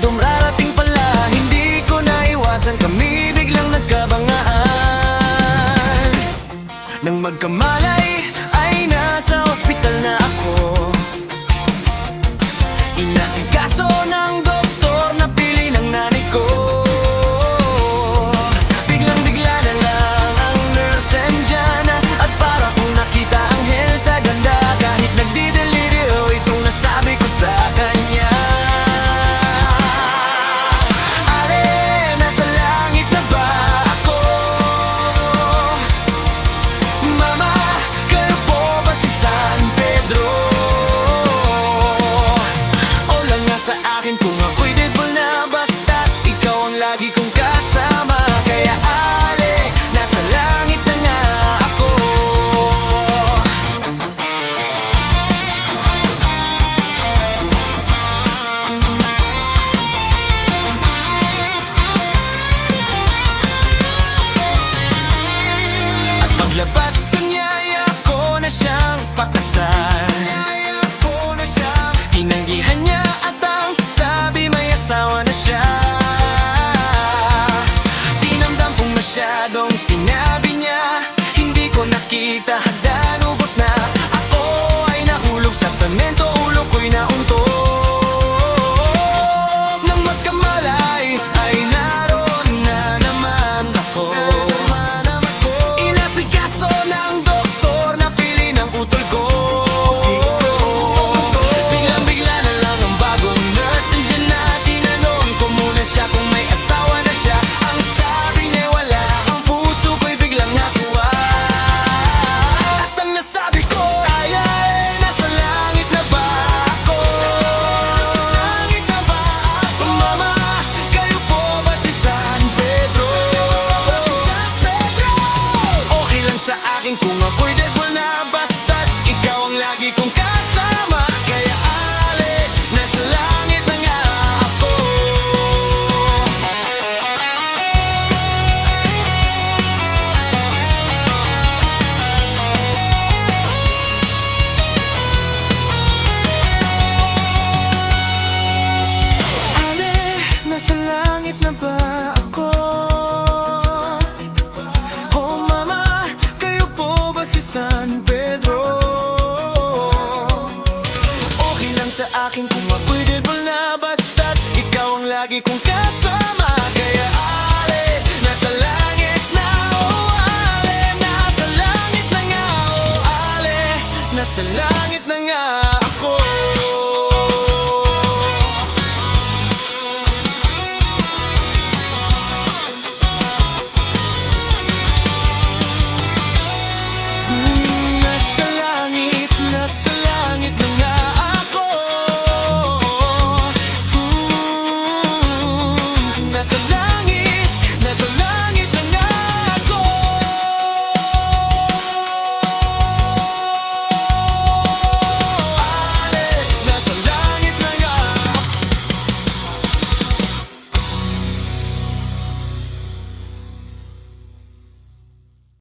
dumarating pala. Hindi ko naiwasan, kami biglang nagkabangaan. Nang magkamalay ay nasa ospital na ako. Inasikaso ng doktor na pili ng nanay ko. Biglang-bigla na lang ang nurse andyan, at para kong nakita anghel sa ganda. Kahit nagdi-delirio, itong nasabi ko sa kanya. Ale, nasa langit na ba ako? Mama, kayo po ba si San Pedro? O lang nga sa akin kung ako'y deadpool na, basta't ikaw ang lagi kong kasama. Kaya ale, nasa langit na nga ako. At paglabas kanyaya ko na siyang pakasal. Tinanggihan niya at ang sabi may asawa na siya. Dinamdam kong masyadong sinabi niya. Hindi ko nakita, hagdan ubos na. Ako ay nahulog sa semento, ulo ko'y naunto. Nang magkamalay ay naroon na naman ako. Inasikaso ng doktor na pili ng utol ko. Biglang-bigla na lang ang bagong nurse andyan na. Tinanong ko muna siya kung may asawa na siya. Ang sabi niya wala, ang puso ko'y biglang nakuha. At ang nasabi ko ay nasa langit na ba ako? Mama, kayo po ba si San Pedro? Okay lang sa akin kung ako'y deadpool na, basta't ikaw ang lagi kong kasama. Kaya ale, nasa langit na nga ako. Ale, nasa langit na ba ako? Oh mama, kayo po ba si San Pedro? Okay lang sa akin kung ako'y deadpool na, basta't ikaw ang lagi kong kasama.